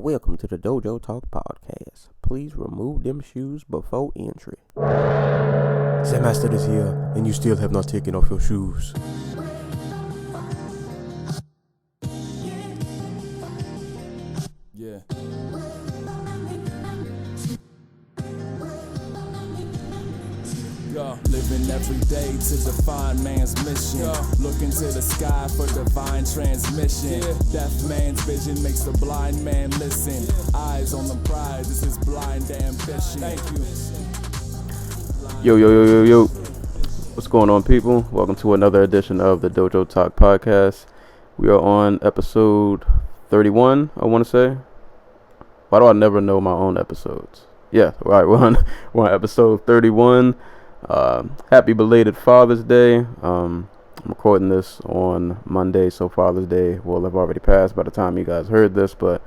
Welcome to the Dojo Talk Podcast. Please remove them shoes before entry. The master is here, and you still have not taken off your shoes. Yeah. Living every day to define man's mission. Look into the sky for divine transmission. Deaf man's vision makes the blind man listen. Eyes on the prize, this is blind ambition. Thank you. Yo. What's going on, people? Welcome to another edition of the Dojo Talk Podcast. We are on episode 31, I want to say. Why do I never know my own episodes? Yeah, right, we're on episode 31. Happy belated Father's Day. I'm recording this on Monday, so Father's Day will have already passed by the time you guys heard this, but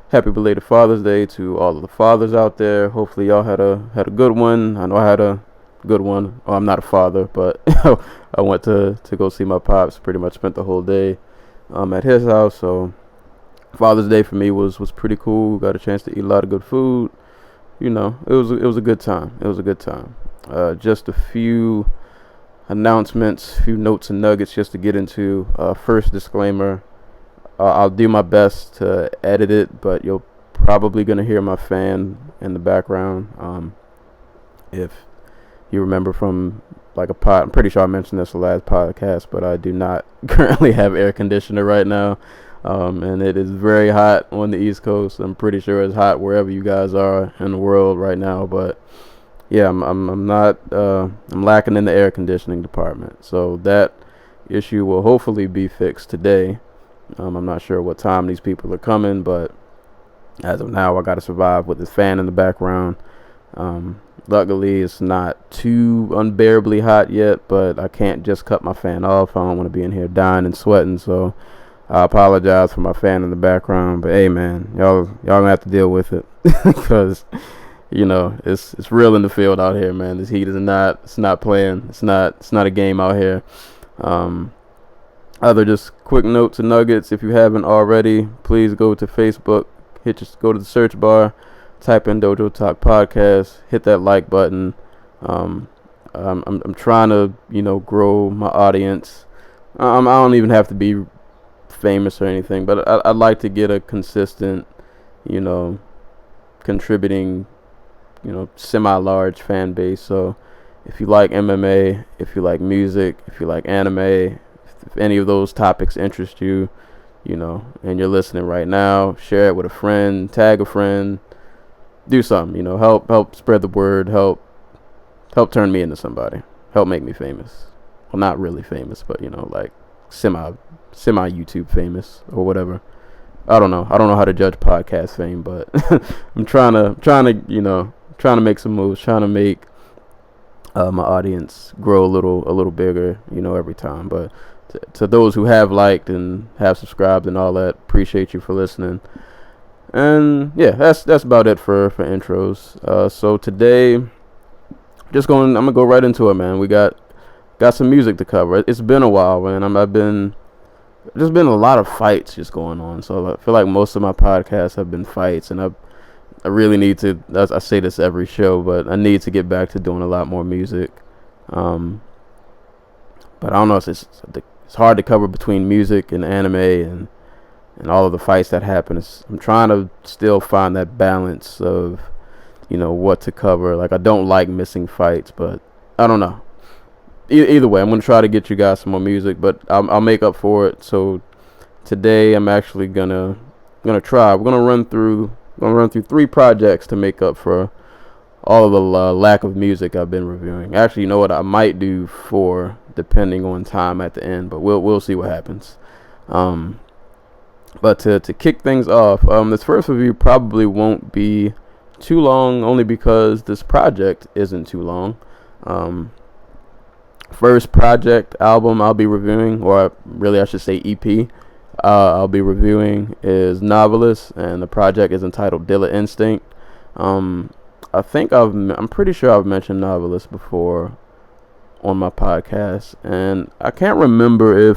happy belated Father's Day to all of the fathers out there. Hopefully y'all had a good one. I know I had a good one. Oh, I'm not a father, but I went to go see my pops. Pretty much spent the whole day at his house, so Father's Day for me was pretty cool. Got a chance to eat a lot of good food. You know, it was a good time. Just a few announcements, few notes and nuggets just to get into. First disclaimer, I'll do my best to edit it, but you're probably going to hear my fan in the background. If you remember from I'm pretty sure I mentioned this the last podcast, but I do not currently have air conditioner right now. And it is very hot on the East Coast. I'm pretty sure it's hot wherever you guys are in the world right now, but yeah, I'm lacking in the air conditioning department. So that issue will hopefully be fixed today. I'm not sure what time these people are coming, but as of now, I got to survive with this fan in the background. Luckily, it's not too unbearably hot yet, but I can't just cut my fan off. I don't want to be in here dying and sweating, so I apologize for my fan in the background. But hey, man, y'all gonna have to deal with it because you know, it's real in the field out here, man. This heat is not playing. It's not a game out here. Other just quick notes and nuggets. If you haven't already, please go to Facebook. Go to the search bar, type in Dojo Talk Podcast, hit that like button. I'm trying to, grow my audience. I don't even have to be famous or anything, but I'd like to get a consistent, contributing, semi-large fan base. So if you like MMA, if you like music, if you like anime, if any of those topics interest you, and you're listening right now, share it with a friend, tag a friend, do something, help spread the word, help turn me into somebody, help make me famous. Well, not really famous, but semi YouTube famous or whatever. I don't know how to judge podcast fame, but I'm trying to make some moves, trying to make my audience grow a little bigger, every time. But to those who have liked and have subscribed and all that, appreciate you for listening. And yeah, that's about it for intros. So today, I'm gonna go right into it, man. We got some music to cover. It's been a while, man. There's been a lot of fights just going on, so I feel like most of my podcasts have been fights, and I really need to. I say this every show, but I need to get back to doing a lot more music. But I don't know. It's hard to cover between music and anime and all of the fights that happen. I'm trying to still find that balance of, what to cover. Like, I don't like missing fights, but I don't know. Either way, I'm gonna try to get you guys some more music, but I'll make up for it. So today, I'm actually gonna try. We're gonna run through 3 projects to make up for all of the lack of music I've been reviewing. Actually, you know what? I might do 4, depending on time at the end, but we'll see what happens. But to kick things off, this first review probably won't be too long, only because this project isn't too long. First project album I'll be reviewing, or really I should say EP, I'll be reviewing is Noveliss, and the project is entitled Dilla Instinct. I'm pretty sure I've mentioned Noveliss before on my podcast, and I can't remember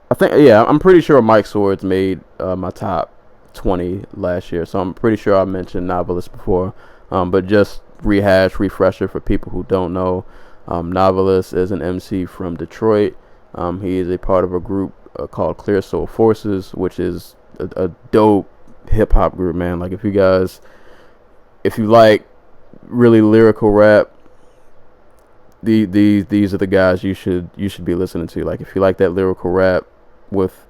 I'm pretty sure Mike Swords made my top 20 last year. So I'm pretty sure I mentioned Noveliss before, but just refresher for people who don't know. Noveliss is an MC from Detroit. He is a part of a group called Clear Soul Forces, which is a dope hip hop group, man. Like if you like really lyrical rap, these are the guys you should be listening to. Like if you like that lyrical rap with,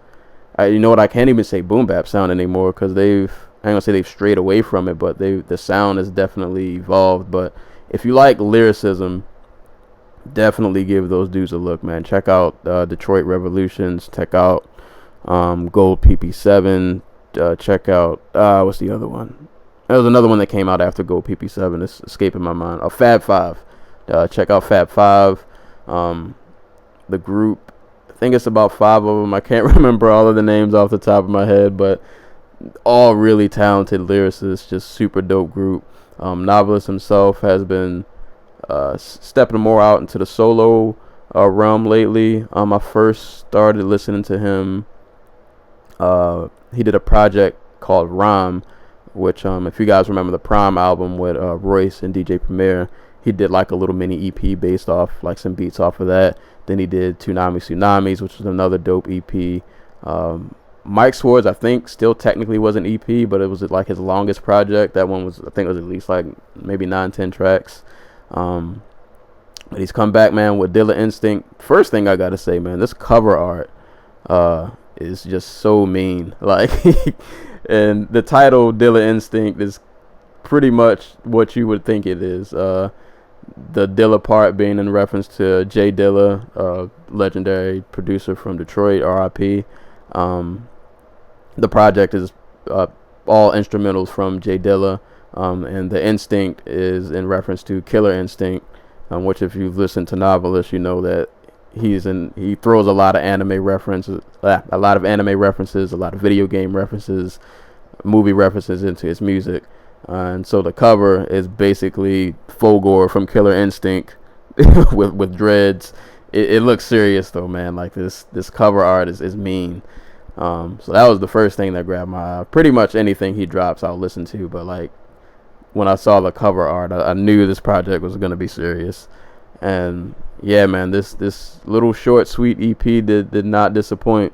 you know what, I can't even say boom bap sound anymore because I ain't gonna say they've strayed away from it, but the sound has definitely evolved. But if you like lyricism, definitely give those dudes a look, man. Check out Detroit Revolutions. Check out Gold PP7. Check out what's the other one? There was another one that came out after Gold PP7. It's escaping my mind. Fab 5. Check out Fab 5. The group, I think it's about 5 of them. I can't remember all of the names off the top of my head, but all really talented lyricists, just super dope group. Noveliss himself has been stepping more out into the solo realm lately. I first started listening to him. He did a project called Rhyme, which if you guys remember the Prime album with Royce and DJ Premier, he did like a little mini EP based off like some beats off of that. Then he did Tsunamis, which was another dope EP. Mike Swords, I think, still technically was an EP, but it was like his longest project. That one was, I think, it was at least like maybe 9-10 tracks. But he's come back, man, with Dilla Instinct. First thing I gotta say, man, this cover art is just so mean. Like, and the title Dilla Instinct is pretty much what you would think it is. The Dilla part being in reference to Jay Dilla, legendary producer from Detroit, R.I.P. The project is all instrumentals from Jay Dilla, and the Instinct is in reference to Killer Instinct, which if you've listened to Noveliss, you know that he throws a lot of anime references, a lot of video game references, movie references into his music. And so the cover is basically Fogor from Killer Instinct with dreads. It looks serious though, man. Like this cover art is mean. So that was the first thing that grabbed my eye. Pretty much anything he drops I'll listen to, but like when I saw the cover art, I knew this project was gonna be serious. And yeah, man, this little short sweet EP did not disappoint.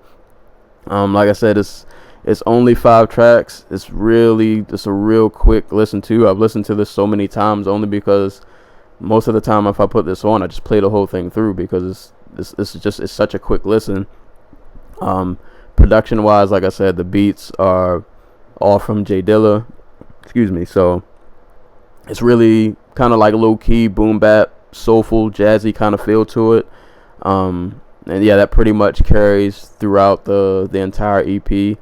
Like I said, it's only 5 tracks. It's a real quick listen to. I've listened to this so many times only because most of the time if I put this on, I just play the whole thing through because it's such a quick listen. Production wise, like I said, the beats are all from Jay Dilla. Excuse me. So it's really kind of like low key boom bap, soulful, jazzy kind of feel to it. And yeah, that pretty much carries throughout the entire EP.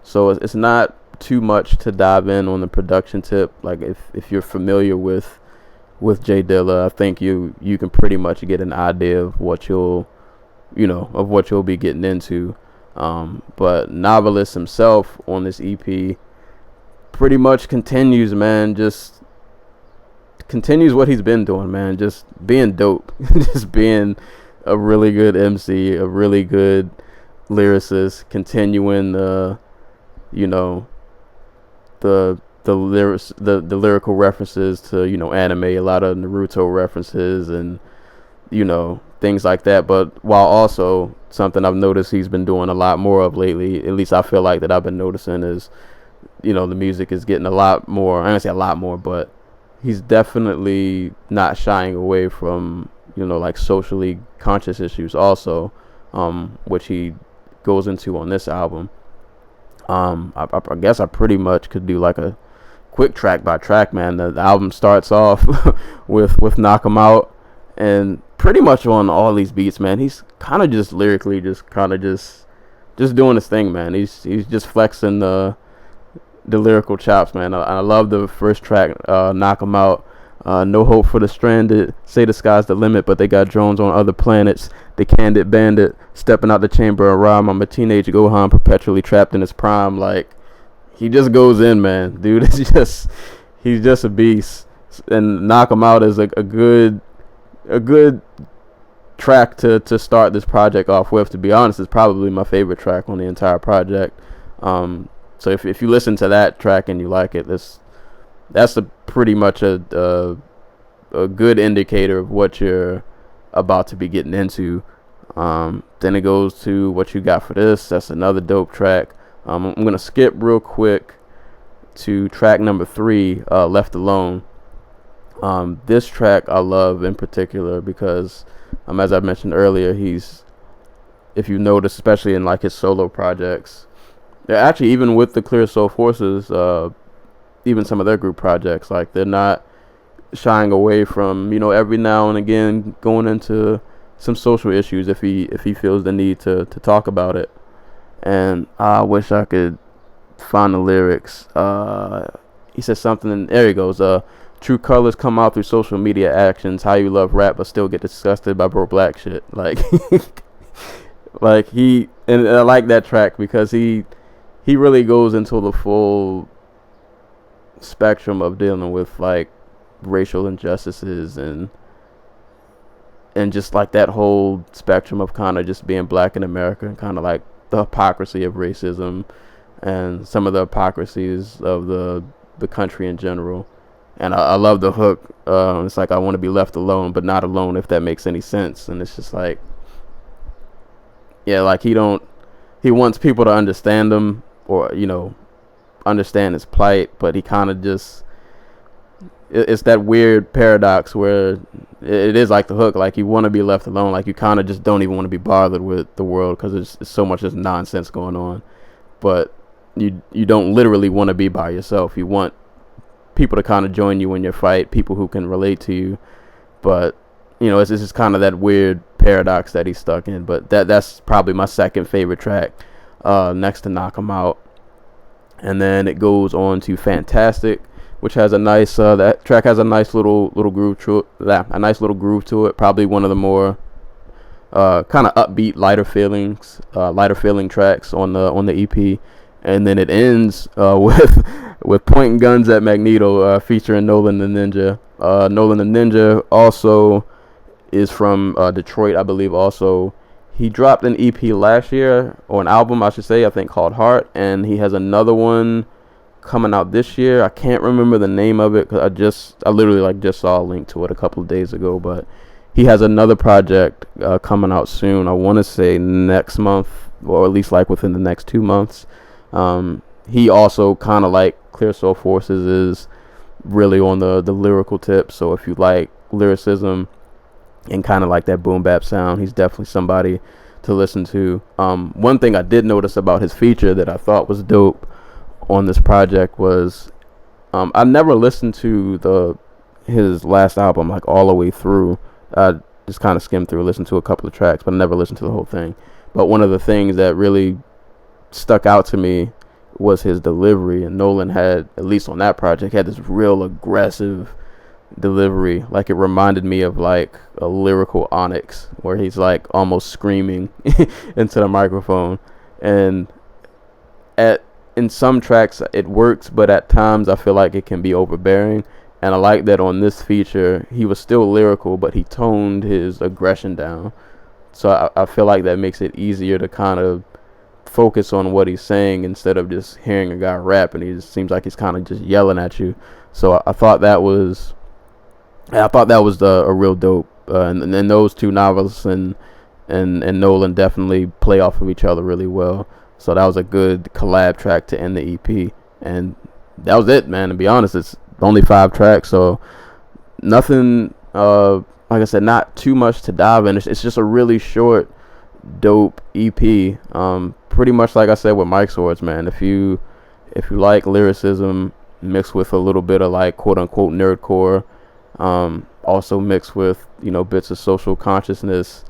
So it's not too much to dive in on the production tip. Like if you're familiar with Jay Dilla, I think you can pretty much get an idea of what you'll be getting into. But Noveliss himself on this EP pretty much continues, man. Just continues what he's been doing, man. Just being dope, just being a really good MC, a really good lyricist, continuing the lyrical references to anime, a lot of Naruto references and things like that. But while also something I've noticed he's been doing a lot more of lately, at least I feel like that I've been noticing, is the music is getting a lot more. I'm gonna say a lot more, but he's definitely not shying away from like socially conscious issues also, which he goes into on this album. I guess I pretty much could do like a quick track by track, man. The album starts off with Knock 'Em Out, and pretty much on all these beats, man, he's kind of just lyrically just doing his thing, man. He's just flexing the lyrical chops, man. I love the first track, Knock 'Em Out. No hope for the stranded, say the sky's the limit, but they got drones on other planets. The candid bandit stepping out the chamber and rhyme. I'm a teenage Gohan perpetually trapped in his prime. Like, he just goes in, man. Dude, he's just a beast. And Knock 'Em Out is a good track to start this project off with. To be honest, it's probably my favorite track on the entire project. So if you listen to that track and you like it, that's pretty much a good indicator of what you're about to be getting into. Then it goes to What You Got For This. That's another dope track. I'm gonna skip real quick to track number 3, Left Alone. This track I love in particular because, as I mentioned earlier, if you notice, especially in like his solo projects, actually even with the Clear Soul Forces, even some of their group projects, like they're not shying away from, every now and again going into some social issues if he feels the need to talk about it. And I wish I could find the lyrics. He says something, and there he goes. True colors come out through social media actions. How you love rap but still get disgusted by bro black shit. Like, like and I like that track because he really goes into the full spectrum of dealing with like racial injustices and just like that whole spectrum of kind of just being black in America and kind of like the hypocrisy of racism and some of the hypocrisies of the country in general. And I love the hook. It's like, I want to be left alone, but not alone, if that makes any sense. And it's just like, yeah, like he wants people to understand him or, understand his plight, but he kind of just, it's that weird paradox where it is like the hook, like you want to be left alone, like you kind of just don't even want to be bothered with the world because there's so much just nonsense going on, but you don't literally want to be by yourself. You want people to kind of join you in your fight, people who can relate to you, but it's just kind of that weird paradox that he's stuck in. But that's probably my second favorite track, next to Knock 'Em Out. And then it goes on to Fantastic, which has a nice that track has a nice little groove to it. A nice little groove to it. Probably one of the more kind of upbeat, lighter feeling tracks on the EP. And then it ends with Pointing Guns at Magneto, featuring Nolan the Ninja. Nolan the Ninja also is from Detroit, I believe. Also, he dropped an EP last year, or an album, I should say, I think called Heart, and he has another one coming out this year. I can't remember the name of it because I literally just saw a link to it a couple of days ago. But he has another project coming out soon. I want to say next month, or at least like within the next 2 months. He also kind of like Clear Soul Forces is really on the lyrical tip. So if you like lyricism and kind of like that boom bap sound, he's definitely somebody to listen to. One thing I did notice about his feature that I thought was dope on this project was I never listened to his last album like all the way through. I just kind of skimmed through, listened to a couple of tracks, but I never listened to the whole thing. But one of the things that really stuck out to me was his delivery, and Nolan had, at least on that project, had this real aggressive delivery. Like it reminded me of like a lyrical Onyx, where he's like almost screaming into the microphone. And in some tracks it works, but at times I feel like it can be overbearing. And I like that on this feature he was still lyrical, but he toned his aggression down. So I feel like that makes it easier to kind of focus on what he's saying instead of just hearing a guy rap and he just seems like he's kind of just yelling at you. So I thought that was a real dope. And then those two novelists and Nolan definitely play off of each other really well. So that was a good collab track to end the EP. And that was it, man. To be honest, it's only 5 tracks, so nothing. Like I said, not too much to dive in. It's just a really short, dope EP. Pretty much like I said with Mike Swords, man. If you like lyricism mixed with a little bit of like quote unquote nerdcore, also mixed with bits of social consciousness,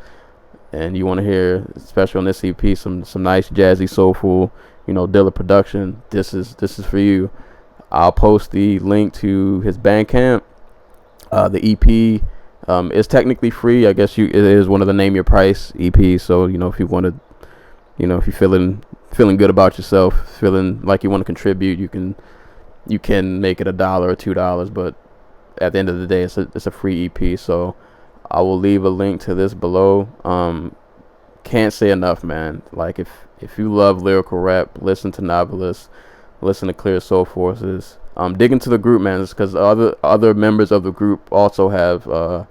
and you want to hear, especially on this EP, some nice jazzy soulful Dilla production, this is for you. I'll post the link to his Bandcamp. The EP is technically free. I guess it is one of the Name Your Price EPs. So if you want to, if you're feeling good about yourself, feeling like you want to contribute, you can make it $1 or $2. But at the end of the day, it's a free EP. So I will leave a link to this below. Can't say enough, man. Like if you love lyrical rap, listen to Noveliss. listen to Clear Soul Forces. Dig into the group, man, because other members of the group also have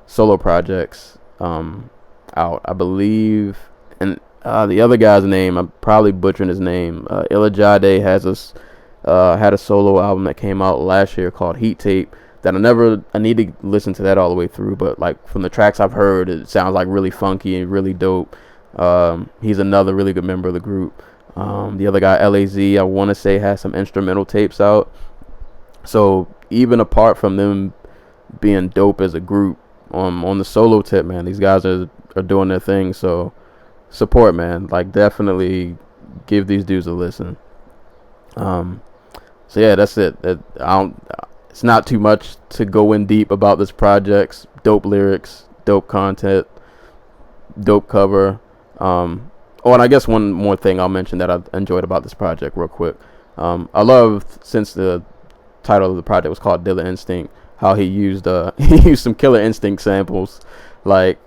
solo projects out, I believe. And the other guy's name, I'm probably butchering his name. Illajade had a solo album that came out last year called Heat Tape that I need to listen to that all the way through, but like from the tracks I've heard, it sounds like really funky and really dope. He's another really good member of the group. The other guy, LAZ, I want to say has some instrumental tapes out. So even apart from them being dope as a group, on the solo tip, man, these guys are doing their thing. So support, man. Like, definitely give these dudes a listen. So yeah, that's it. It's not too much to go in deep about this project. Dope lyrics, dope content, dope cover. And I guess one more thing I'll mention that I enjoyed about this project real quick. I loved, since the title of the project was called Dilla Instinct, how he used some Killer Instinct samples. Like,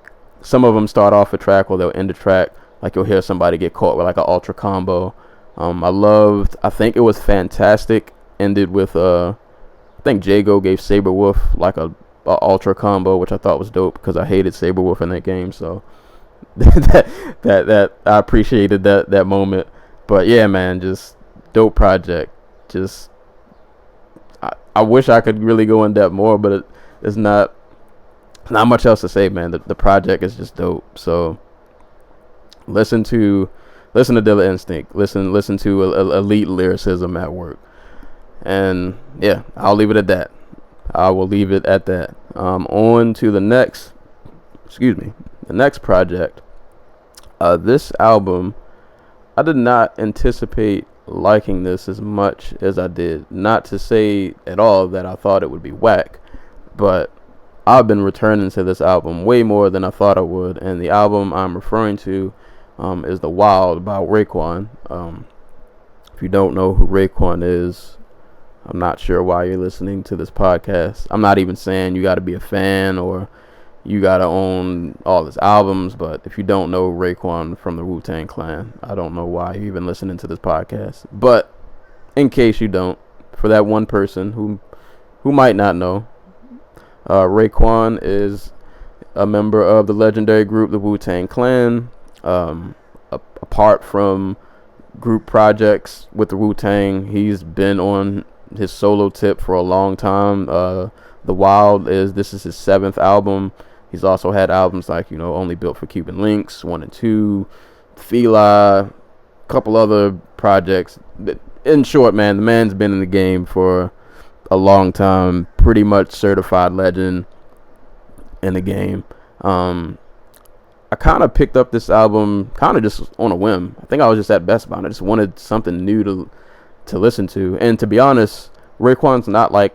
some of them start off a track or they'll end a track. Like, you'll hear somebody get caught with like an ultra combo. I think it was Fantastic ended with I think Jago gave Saberwolf like a ultra combo, which I thought was dope because I hated Saberwolf in that game. So that I appreciated that moment. But yeah, man, just dope project. Just I wish I could really go in depth more, but it's not much else to say, man. The project is just dope. So listen to Dilla Instinct. Listen to elite lyricism at work. And yeah, I'll leave it at that. I will leave it at that. On to the next project. This album, I did not anticipate liking this as much as I did. Not to say at all that I thought it would be whack, but I've been returning to this album way more than I thought I would. And the album I'm referring to is The Wild by Raekwon. If you don't know who Raekwon is, I'm not sure why you're listening to this podcast. I'm not even saying you got to be a fan or you got to own all his albums, but if you don't know Raekwon from the Wu-Tang Clan, I don't know why you're even listening to this podcast. But in case you don't, for that one person who might not know, Raekwon is a member of the legendary group, the Wu-Tang Clan. Apart from group projects with the Wu-Tang, he's been on his solo tip for a long time. The Wild this is his 7th album. He's also had albums like, Only Built for Cuban Links 1 and 2, Fila, a couple other projects. In short, man, the man's been in the game for a long time, pretty much certified legend in the game. I kind of picked up this album kind of just on a whim. I think I was just at Best Buy and I just wanted something new to listen to. And to be honest, Raekwon's not like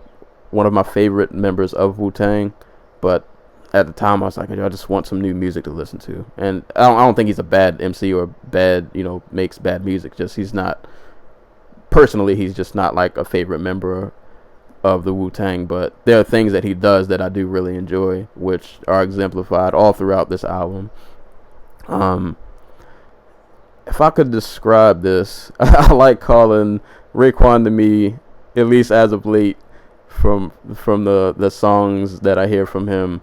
one of my favorite members of Wu-Tang, but at the time I was like, I just want some new music to listen to. And I don't think he's a bad MC or bad, makes bad music. Just he's just not like a favorite member of the Wu-Tang, but there are things that he does that I do really enjoy, which are exemplified all throughout this album. If I could describe this, I like calling Raekwon, to me, at least as of late, from the songs that I hear from him,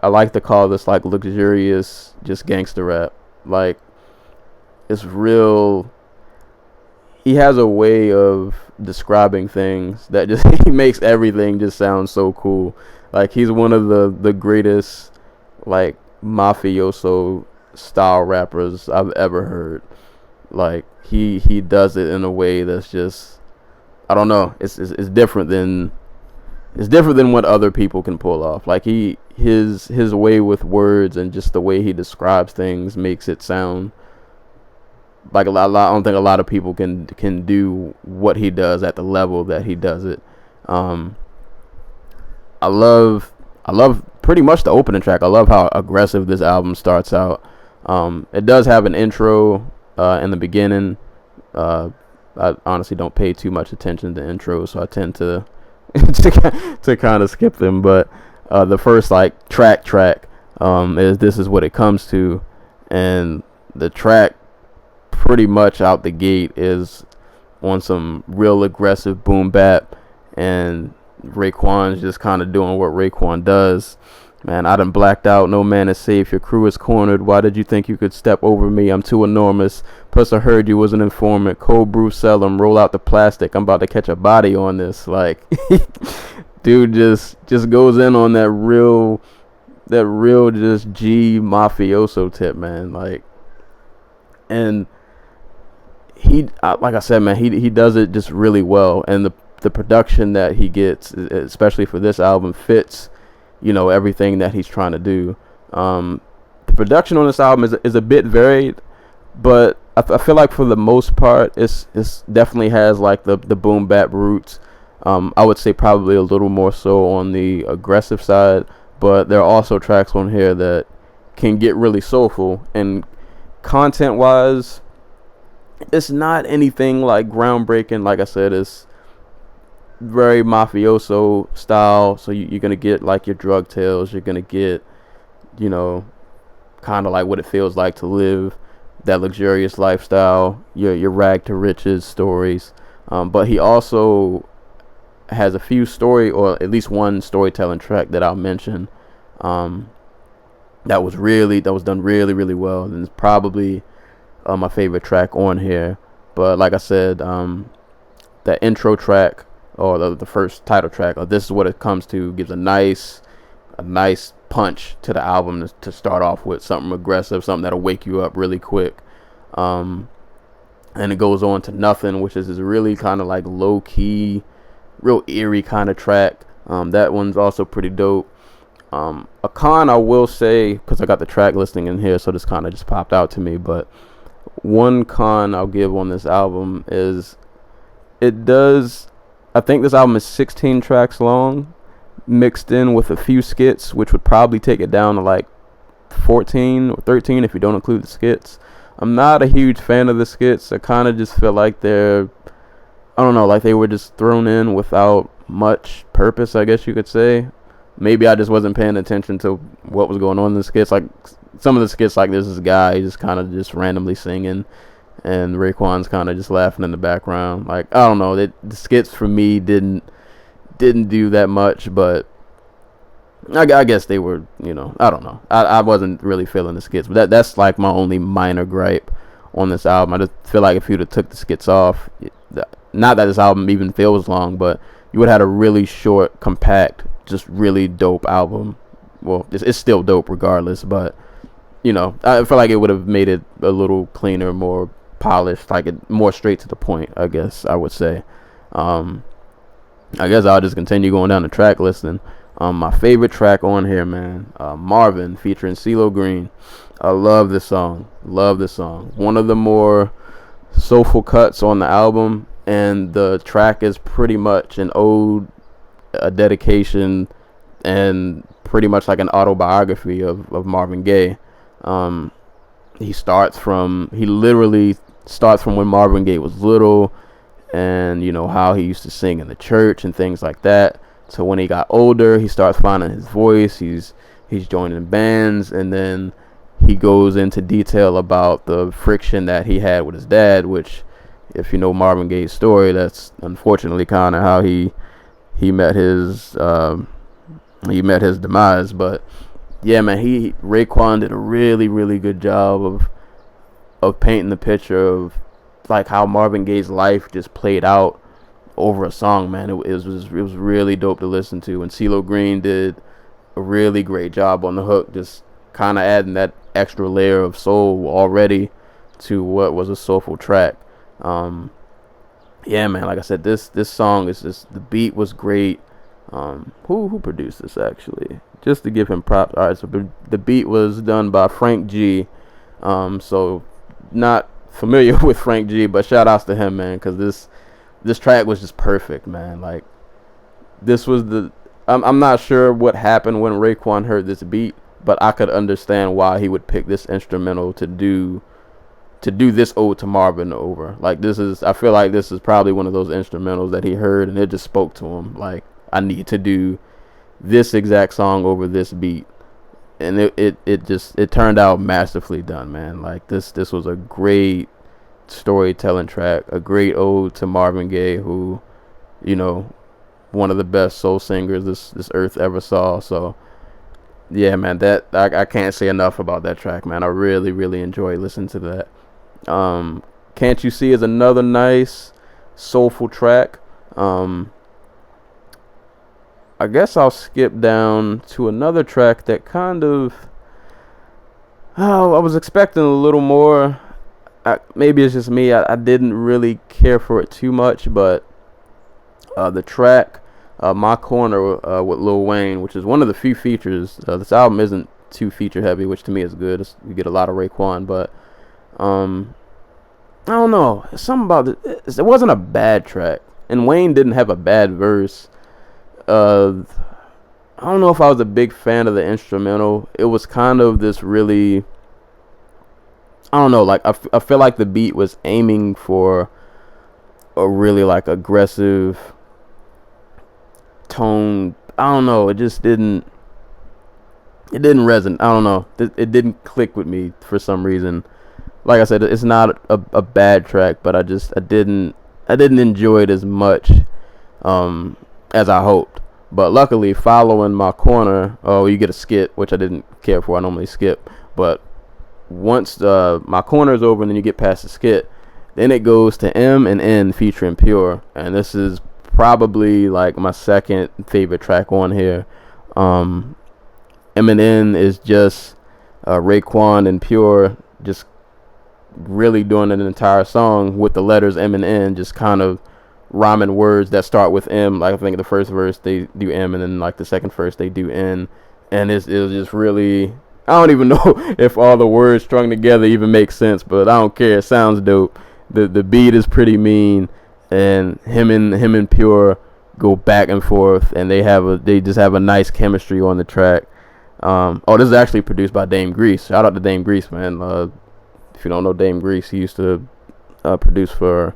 I like to call this like luxurious, just gangster rap. Like, it's real. He has a way of describing things that just he makes everything just sound so cool. Like, he's one of the greatest like mafioso style rappers I've ever heard. Like, he does it in a way that's just, I don't know, it's different than what other people can pull off. Like, his way with words and just the way he describes things makes it sound like I don't think a lot of people can do what he does at the level that he does it. I love pretty much the opening track. I love how aggressive this album starts out. It does have an intro in the beginning. I honestly don't pay too much attention to intros, so I tend to to kind of skip them. But the first like track is This Is What It Comes To, and the track pretty much out the gate is on some real aggressive boom bap, and Raekwon's just kind of doing what Raekwon does. Man, I done blacked out. No man is safe. Your crew is cornered. Why did you think you could step over me? I'm too enormous. Plus, I heard you was an informant. Cold brew, sell 'em. Roll out the plastic. I'm about to catch a body on this. Like, dude just goes in on that real just G mafioso tip, man. Like, and like I said, man, he does it just really well. And the production that he gets, especially for this album, fits, everything that he's trying to do. The production on this album is a bit varied, but I feel like for the most part, it's definitely has like the boom bap roots. I would say probably a little more so on the aggressive side, but there are also tracks on here that can get really soulful. And content wise, it's not anything like groundbreaking. Like I said, it's very mafioso style, so you're gonna get like your drug tales, you're gonna get kind of like what it feels like to live that luxurious lifestyle, your rag to riches stories, but he also has a few or at least one storytelling track that I'll mention that was done really, really well, and it's probably my favorite track on here. But like I said, that intro track, or the first title track, This Is What It Comes To, gives a nice punch to the album to start off with, something aggressive, something that'll wake you up really quick. And it goes on to Nothing, which is this really kind of like low key, real eerie kind of track. That one's also pretty dope. A con I will say, because I got the track listing in here, so this kind of just popped out to me, but one con I'll give on this album is I think this album is 16 tracks long, mixed in with a few skits, which would probably take it down to like 14 or 13 if you don't include the skits. I'm not a huge fan of the skits. I kind of just feel like I don't know, like they were just thrown in without much purpose, I guess you could say. Maybe I just wasn't paying attention to what was going on in the skits. Like some of the skits, like there's this guy just kind of just randomly singing, and Raekwon's kind of just laughing in the background. Like, I don't know, the skits for me didn't do that much, but I guess they were, I don't know. I wasn't really feeling the skits, but that's like my only minor gripe on this album. I just feel like if you'd have took the skits off, not that this album even feels long, but you would have had a really short, compact, just really dope album. Well, it's still dope regardless, but I feel like it would have made it a little cleaner, more polished, like it more straight to the point, I guess I would say. I guess I'll just continue going down the track listing. My favorite track on here, man, Marvin featuring CeeLo Green. I love this song. One of the more soulful cuts on the album, and the track is pretty much an ode, a dedication, and pretty much like an autobiography of Marvin Gaye. He literally starts from when Marvin Gaye was little, and how he used to sing in the church and things like that. So when he got older, he starts finding his voice. He's joining bands, and then he goes into detail about the friction that he had with his dad, which, if you know Marvin Gaye's story, that's unfortunately kind of how he met his demise. But yeah, man, Raekwon did a really, really good job of painting the picture of like how Marvin Gaye's life just played out over a song, man. It was really dope to listen to, and CeeLo Green did a really great job on the hook, just kind of adding that extra layer of soul already to what was a soulful track. Yeah, man, like I said, this song is just, the beat was great. Who produced this, actually? Just to give him props. All right, so the beat was done by Frank G. So not familiar with Frank G, but shout outs to him, man, because this track was just perfect, man. Like, this was I'm not sure what happened when Raekwon heard this beat, but I could understand why he would pick this instrumental to do this ode to Marvin over. Like, I feel like this is probably one of those instrumentals that he heard and it just spoke to him. Like, I need to do this exact song over this beat, and it turned out masterfully done, man. Like, this was a great storytelling track, a great ode to Marvin Gaye, who, one of the best soul singers this earth ever saw. So yeah, man, that I can't say enough about that track, man. I really, really enjoy listening to that. Can't You See is another nice soulful track. I guess I'll skip down to another track that kind of, I was expecting a little more. Maybe it's just me. I didn't really care for it too much, but the track My Corner with Lil Wayne, which is one of the few features. This album isn't too feature heavy, which to me is good. You get a lot of Raekwon, but I don't know. Something about it. It wasn't a bad track, and Wayne didn't have a bad verse. I don't know if I was a big fan of the instrumental. It was kind of this really, I don't know, like I feel like the beat was aiming for a really like aggressive tone. I don't know, it didn't resonate. I don't know, it didn't click with me for some reason. Like I said, it's not a bad track, but I didn't enjoy it as much as I hoped. But luckily, following My Corner, you get a skit, which I didn't care for. I normally skip, but once My Corner is over and then you get past the skit, then it goes to M and N featuring Pure, and this is probably like my second favorite track on here. M and N is just Raekwon and Pure just really doing an entire song with the letters M and N, just kind of rhyming words that start with M. Like I think the first verse they do M, and then like the second verse they do N, and it was just really, I don't even know if all the words strung together even make sense, but I don't care. It sounds dope. The beat is pretty mean, and him and Pure go back and forth, and they just have a nice chemistry on the track. This is actually produced by Dame Grease. Shout out to Dame Grease, man. If you don't know Dame Grease, he used to produce for,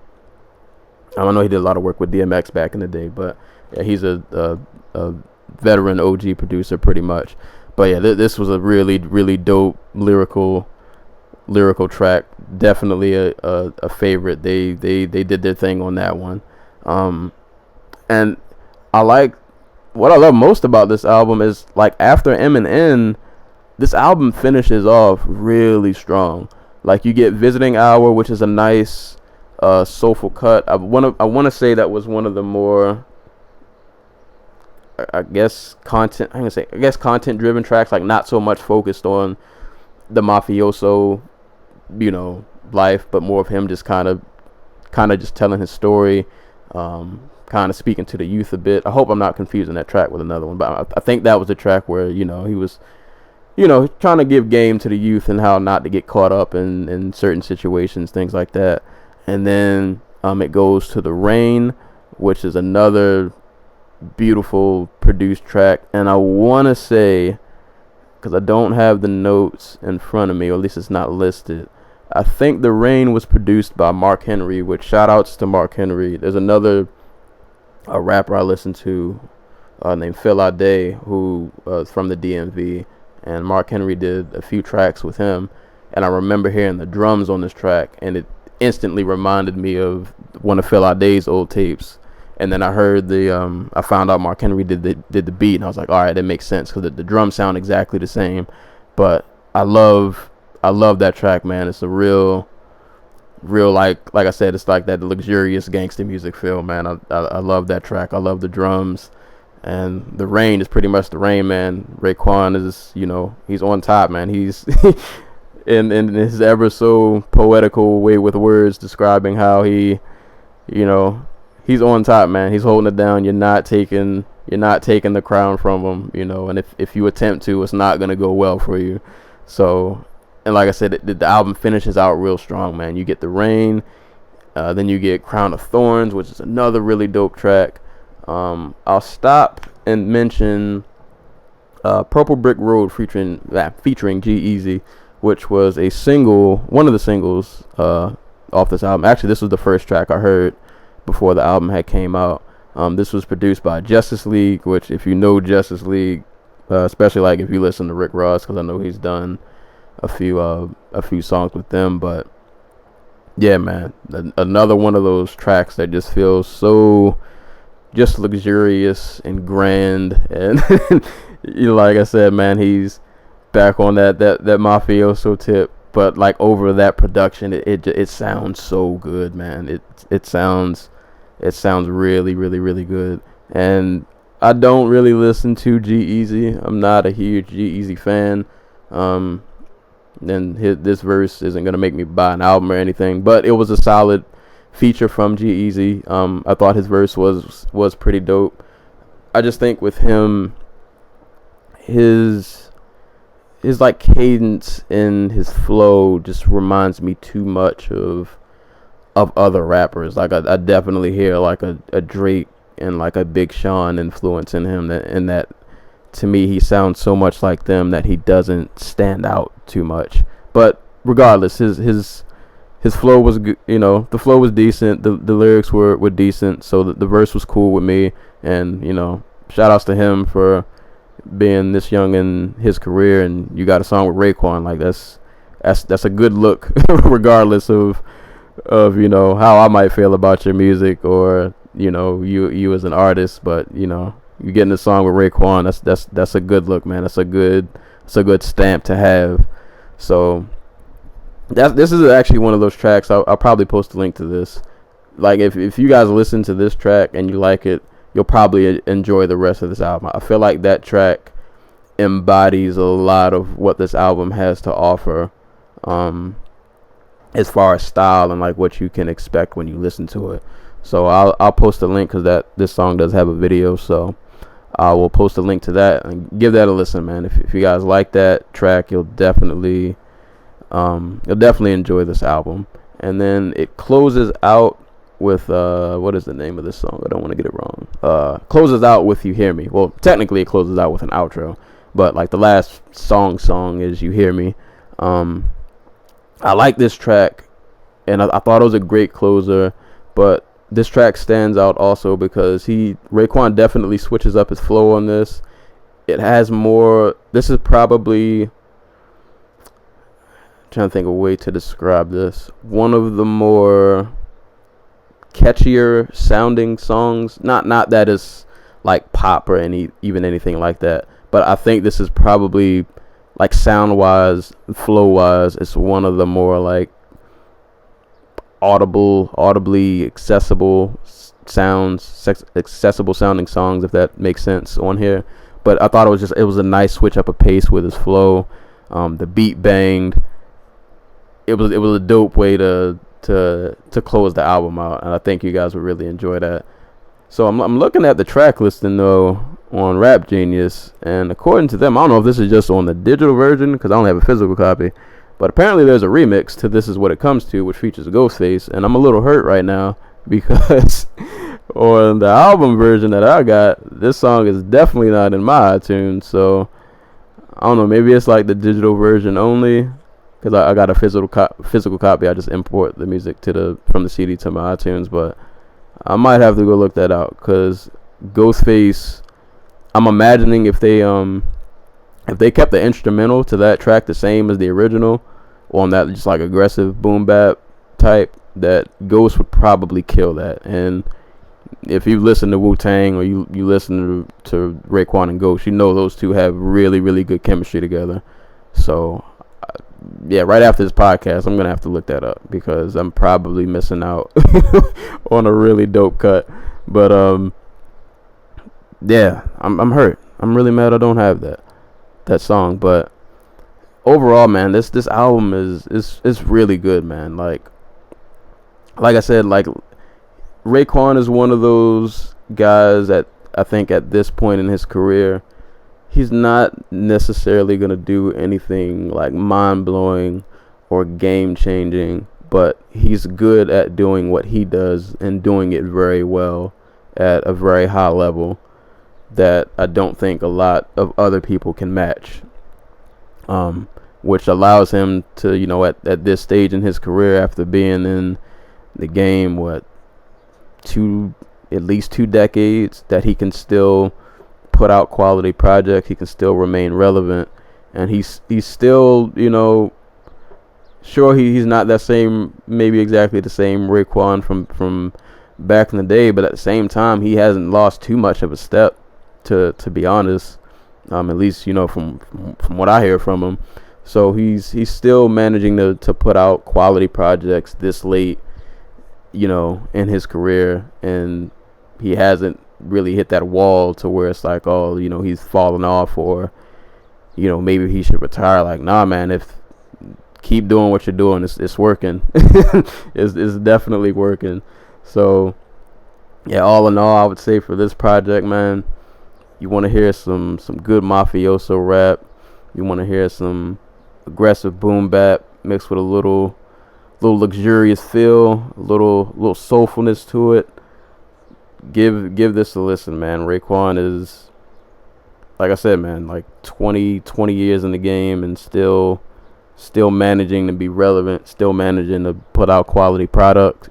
I don't know, he did a lot of work with DMX back in the day, but yeah, he's a veteran OG producer pretty much. But yeah, this was a really, really dope lyrical track. Definitely a favorite. They did their thing on that one. And what I love most about this album is, like, after M and N, this album finishes off really strong. Like, you get Visiting Hour, which is a nice soulful cut. I want to say that was one of the more, I guess content driven tracks, like not so much focused on the mafioso, life, but more of him just kind of just telling his story, kind of speaking to the youth a bit. I hope I'm not confusing that track with another one, but I think that was the track where he was trying to give game to the youth and how not to get caught up in certain situations, things like that. And then it goes to The Rain, which is another beautiful produced track. And I want to say, because I don't have the notes in front of me, or at least it's not listed, I think The Rain was produced by Mark Henry, which shout outs to Mark Henry. There's another rapper I listen to named Phil Ade, who is from the DMV, and Mark Henry did a few tracks with him. And I remember hearing the drums on this track, and it instantly reminded me of one of Phil Ade's old tapes. And then I heard I found out Mark Henry did the beat, and I was like, all right, that makes sense, because the drums sound exactly the same. But I love that track, man. It's a real like I said, it's like that luxurious gangster music feel, man. I love that track. I love the drums, and The Rain is pretty much The Rain, man. Raekwon is, he's on top, man. He's in his ever so poetical way with words, describing how he, he's on top, man. He's holding it down. You're not taking the crown from him, and if you attempt to, it's not gonna go well for you. So, and like I said, the album finishes out real strong, man. You get The Rain, then you get Crown of Thorns, which is another really dope track. I'll stop and mention Purple Brick Road featuring G-Eazy, which was one of the singles off this album. Actually, this was the first track I heard before the album had came out. This was produced by Justice League, which, if you know Justice League, especially like if you listen to Rick Ross, because I know he's done a few songs with them, but Yeah, man. Another one of those tracks that just feels so just luxurious and grand, and like I said, man, he's back on that mafioso tip, but like over that production, it sounds so good, man. It sounds really, really, really good. And I don't really listen to G-Eazy. I'm not a huge G-Eazy fan. Then this verse isn't gonna make me buy an album or anything, but it was a solid feature from G-Eazy. I thought his verse was pretty dope. I just think with him, his like cadence and his flow just reminds me too much of other rappers. Like I definitely hear like a Drake and like a Big Sean influence in him, that to me he sounds so much like them that he doesn't stand out too much. But regardless, his flow was good. The flow was decent, the lyrics were decent, so the verse was cool with me. And shout outs to him for being this young in his career, and you got a song with Raekwon. Like that's a good look regardless of how I might feel about your music, or you as an artist. But you getting a song with Raekwon, that's a good look, man. That's a good stamp to have. So this is actually one of those tracks. I'll probably post a link to this. Like if you guys listen to this track and you like it, you'll probably enjoy the rest of this album. I feel like that track embodies a lot of what this album has to offer, as far as style and like what you can expect when you listen to it. So I'll post a link, because this song does have a video. So I will post a link to that and give that a listen, man. If you guys like that track, you'll definitely enjoy this album. And then it closes out with what is the name of this song? I don't want to get it wrong. Closes out with You Hear Me. Well, technically it closes out with an outro, but like the last song is You Hear Me. I like this track, and I thought it was a great closer, but this track stands out also because Raekwon definitely switches up his flow on this. It has more. This is probably, trying to think of a way to describe this, one of the more catchier sounding songs. Not that it's like pop or even anything like that, but I think this is probably, like, sound wise, flow wise, it's one of the more like audibly accessible sounding songs, if that makes sense, on here. But I thought it was a nice switch up of pace with his flow. The beat banged. It was a dope way to close the album out, and I think you guys would really enjoy that. So I'm looking at the track listing though on Rap Genius, and according to them, I don't know if this is just on the digital version because I don't have a physical copy, but apparently there's a remix to This Is What It Comes To, which features Ghostface, and I'm a little hurt right now because on the album version that I got, this song is definitely not in my iTunes. So I don't know, maybe it's like the digital version only, because I got a physical copy. I just import the music from the CD to my iTunes, but I might have to go look that out, because Ghostface, I'm imagining if they kept the instrumental to that track the same as the original, on that just like aggressive boom bap type, that Ghost would probably kill that. And if you listen to Wu-Tang, or you listen to Raekwon and Ghost, you know those two have really, really good chemistry together. So yeah, right after this podcast, I'm gonna have to look that up, because I'm probably missing out on a really dope cut. But yeah, I'm hurt. I'm really mad I don't have that song. But overall, man, this album is really good, man. Like I said, like, Raekwon is one of those guys that I think at this point in his career, he's not necessarily going to do anything like mind-blowing or game-changing, but he's good at doing what he does and doing it very well at a very high level that I don't think a lot of other people can match, which allows him to, at this stage in his career, after being in the game, at least 2 decades, that he can still put out quality projects. He can still remain relevant, and he's still, sure, he's not that same, maybe exactly the same Raekwon from back in the day, but at the same time, he hasn't lost too much of a step, to be honest. At least, from what I hear from him. So he's still managing to put out quality projects this late, in his career, and he hasn't really hit that wall to where it's like, oh, he's fallen off, or maybe he should retire. Like, nah, man, if keep doing what you're doing, it's working. it's definitely working. So yeah, all in all, I would say for this project, man, you want to hear some good mafioso rap, you want to hear some aggressive boom bap mixed with a little luxurious feel, a little soulfulness to it. Give this a listen, man. Raekwon is, like I said, man, like 20 years in the game, and still managing to be relevant, still managing to put out quality product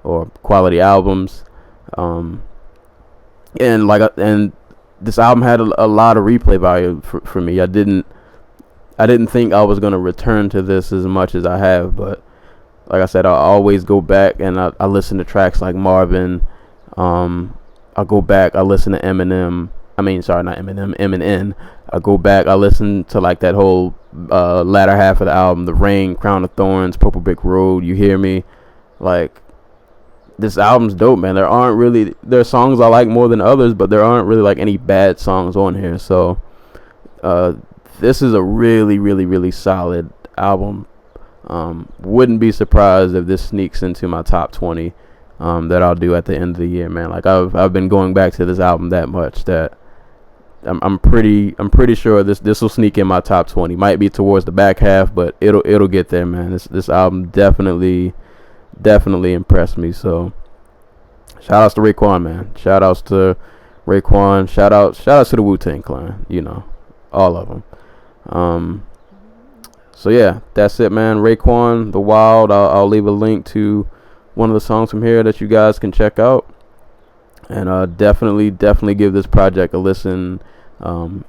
or quality albums. And this album had a lot of replay value for me. I didn't think I was going to return to this as much as I have, but like I said, I always go back and I listen to tracks like Marvin. I go back, I listen to Eminem. Eminem. I go back, I listen to like that whole latter half of the album, The Rain, Crown of Thorns, Purple Brick Road, You Hear Me. Like, this album's dope, man. There are songs I like more than others, but there aren't really like any bad songs on here. So this is a really, really, really solid album. Wouldn't be surprised if this sneaks into my top 20 that I'll do at the end of the year, man. Like, I've been going back to this album that much that I'm pretty sure this will sneak in my top 20. Might be towards the back half, but it'll get there, man. This album definitely impressed me. So shout outs to Raekwon, man. Shout outs to Raekwon. Shout outs to the Wu-Tang Clan. All of them. So yeah, that's it, man. Raekwon-The Wild. I'll leave a link to one of the songs from here that you guys can check out, and definitely give this project a listen.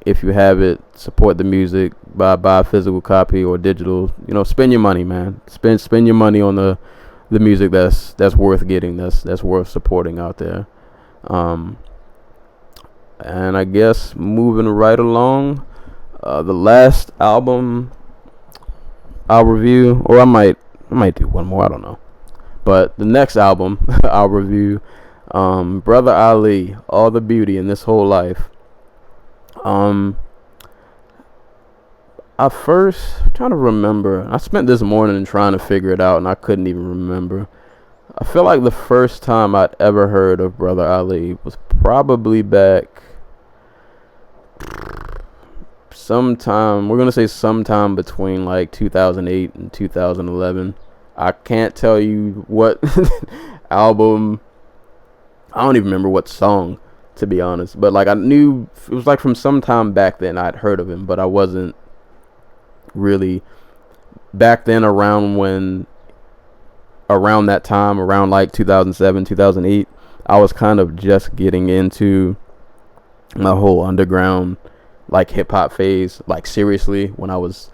If you have it, support the music. Buy a physical copy or digital. Spend your money, man. Spend your money on the music that's worth getting. That's worth supporting out there. And I guess moving right along, the last album I'll review, or I might do one more, I don't know. But the next album I'll review, Brother Ali, All the Beauty in This Whole Life. I'm trying to remember. I spent this morning trying to figure it out, and I couldn't even remember. I feel like the first time I'd ever heard of Brother Ali was probably back sometime between like 2008 and 2011. I can't tell you what album. I don't even remember what song, to be honest. But like, I knew it was like from some time back then I'd heard of him, but I wasn't really back then around that time, around like 2007, 2008. I was kind of just getting into my whole underground like hip hop phase, like seriously, when I was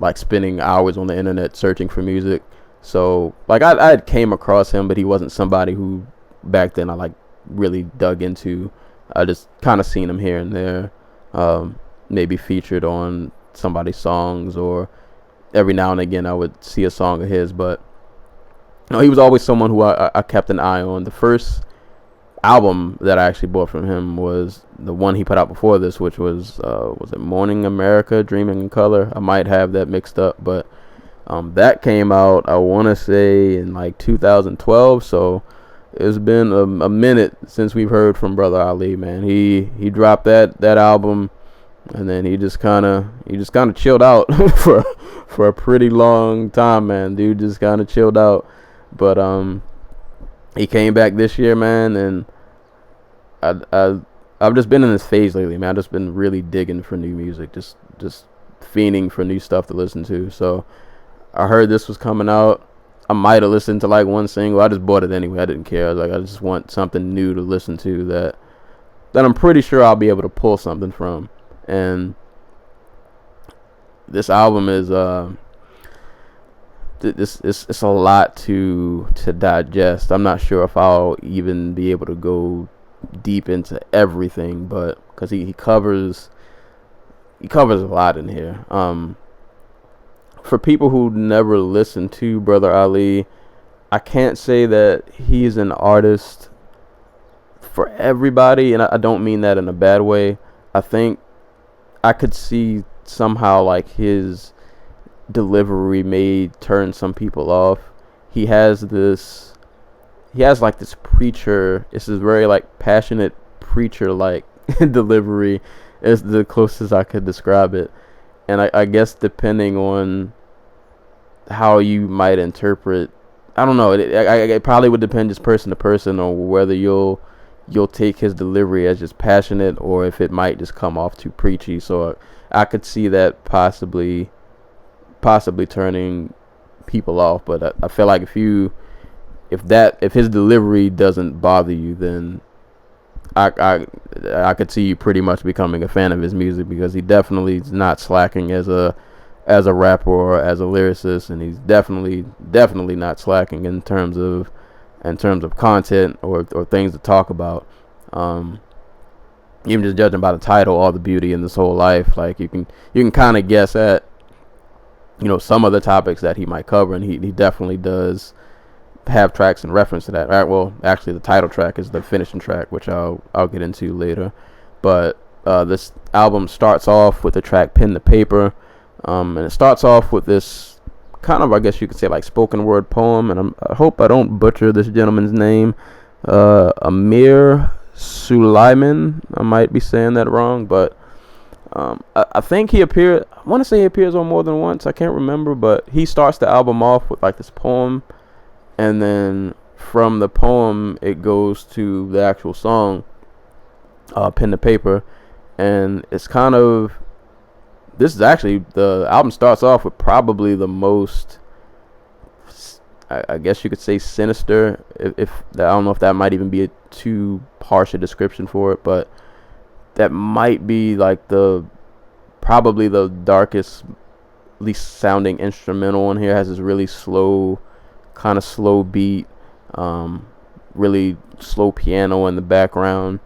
like spending hours on the internet searching for music. So like I had came across him, but he wasn't somebody who back then I like really dug into. I just kind of seen him here and there, maybe featured on somebody's songs, or every now and again I would see a song of his. But he was always someone who I kept an eye on. The first album that I actually bought from him was the one he put out before this, which was it Morning America, Dreaming in Color? I might have that mixed up, but that came out, I want to say, in like 2012. So it's been a minute since we've heard from Brother Ali, man. He dropped that album, and then he just kind of chilled out for a pretty long time, man. Dude just kind of chilled out. But he came back this year, man, and I've just been in this phase lately, man. I've just been really digging for new music, just fiending for new stuff to listen to. So I heard this was coming out. I might have listened to like one single. I just bought it anyway. I didn't care. I was like, I just want something new to listen to that I'm pretty sure I'll be able to pull something from. And this album is it's a lot to digest. I'm not sure if I'll even be able to go deep into everything, but because he covers a lot in here. For people who never listened to Brother Ali, I can't say that he's an artist for everybody, and I don't mean that in a bad way. I think I could see somehow like his delivery may turn some people off. He has like this preacher. This is very like passionate preacher like delivery is the closest I could describe it. And I guess depending on how you might interpret, I don't know. It probably would depend just person to person on whether you'll take his delivery as just passionate or if it might just come off too preachy. So I could see that possibly turning people off. But I feel like if his delivery doesn't bother you, then I could see you pretty much becoming a fan of his music, because he definitely is not slacking as a rapper or as a lyricist, and he's definitely not slacking in terms of content or things to talk about. Even just judging by the title, All the Beauty in This Whole Life, like you can kind of guess at some of the topics that he might cover, and he definitely does have tracks in reference to that. All right, well, actually the title track is the finishing track, which I'll get into later. But this album starts off with the track Pen to Paper, and it starts off with this kind of, I guess you could say, like spoken word poem, and I hope I don't butcher this gentleman's name, Amir Sulaiman. I might be saying that wrong, but I think I want to say he appears on more than once, I can't remember, but he starts the album off with like this poem, and then from the poem it goes to the actual song, Pen to Paper. And it's kind of, this is actually, the album starts off with probably the most, I guess you could say, sinister, if I don't know if that might even be a too harsh a description for it, but that might be like probably the darkest, least sounding instrumental on here. It has this really slow beat, really slow piano in the background,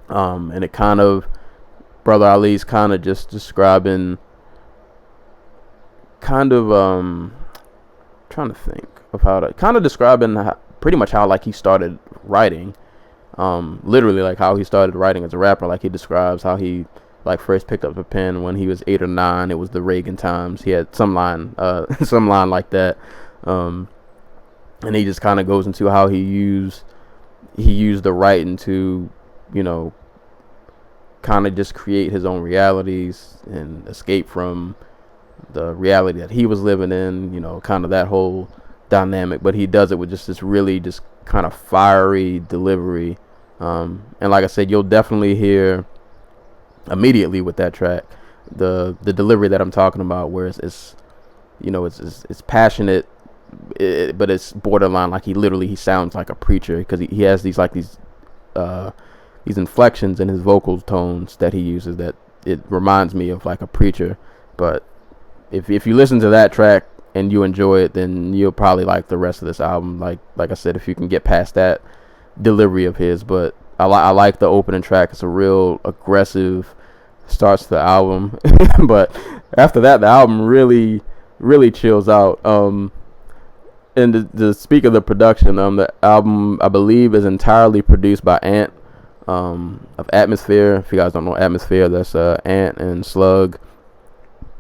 and it kind of, Brother Ali's kind of just describing, trying to think of how to kind of describing pretty much how like he started writing, literally like how he started writing as a rapper. Like he describes how he like first picked up a pen when he was 8 or 9. It was the Reagan times. He had some line like that, and he just kind of goes into how he used the writing to, kind of just create his own realities and escape from the reality that he was living in, kind of that whole dynamic. But he does it with just this really just kind of fiery delivery, and like I said, you'll definitely hear immediately with that track the delivery that I'm talking about, where it's passionate, but it's borderline like he sounds like a preacher, because he has these inflections in his vocal tones that he uses that it reminds me of like a preacher. But if you listen to that track and you enjoy it, then you'll probably like the rest of this album. Like I said, if you can get past that delivery of his. But I like the opening track. It's a real aggressive starts to the album. But after that, the album really chills out. And to speak of the production, the album, I believe, is entirely produced by Ant, of Atmosphere. If you guys don't know Atmosphere, that's Ant and Slug,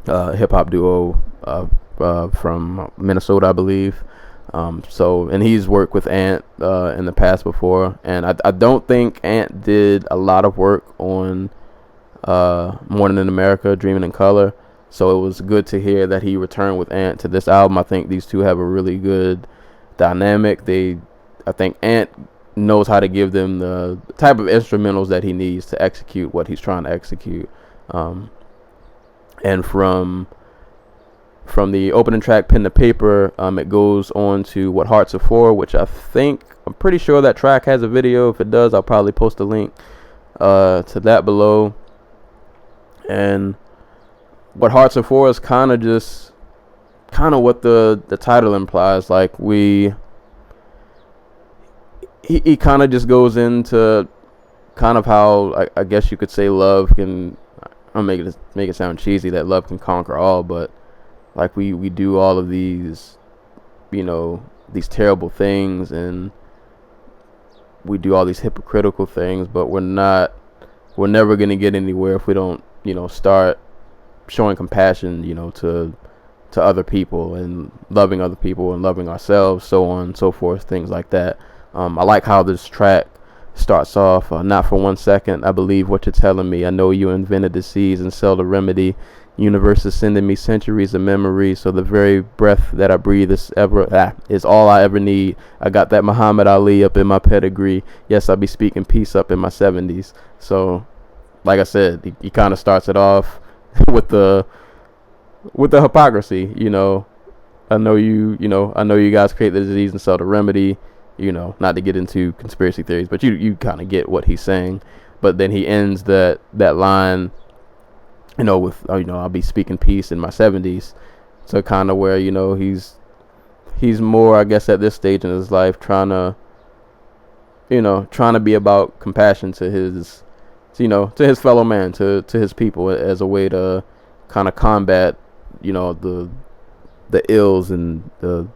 hip hop duo from Minnesota, I believe. And he's worked with Ant in the past before, and I don't think Ant did a lot of work on Morning in America, Dreaming in Color. So it was good to hear that he returned with Ant to this album. I think these two have a really good dynamic. I think Ant knows how to give them the type of instrumentals that he needs to execute what he's trying to execute. And from the opening track, Pen to Paper, it goes on to What Hearts Are For, which I'm pretty sure that track has a video. If it does, I'll probably post a link to that below. And What Hearts Are For is kind of kind of what the title implies. Like he kind of just goes into kind of how I guess you could say love can. I'll make it sound cheesy that love can conquer all, but like we do all of these, these terrible things, and we do all these hypocritical things, but we're never gonna get anywhere if we don't, start showing compassion, to other people and loving other people and loving ourselves, so on and so forth, things like that. I like how this track starts off, not for 1 second I believe what you're telling me. I know you invented disease and sell the remedy. Universe is sending me centuries of memories, so the very breath that I breathe is all I ever need. I got that Muhammad Ali up in my pedigree. Yes, I'll be speaking peace up in my 70s. So like I said, he kind of starts it off with the hypocrisy. I know you guys create the disease and sell the remedy. Not to get into conspiracy theories, but you kind of get what he's saying. But then he ends that line, with I'll be speaking peace in my 70s. So kind of where he's more, I guess, at this stage in his life trying to be about compassion to his fellow man, to his people, as a way to kind of combat the ills and the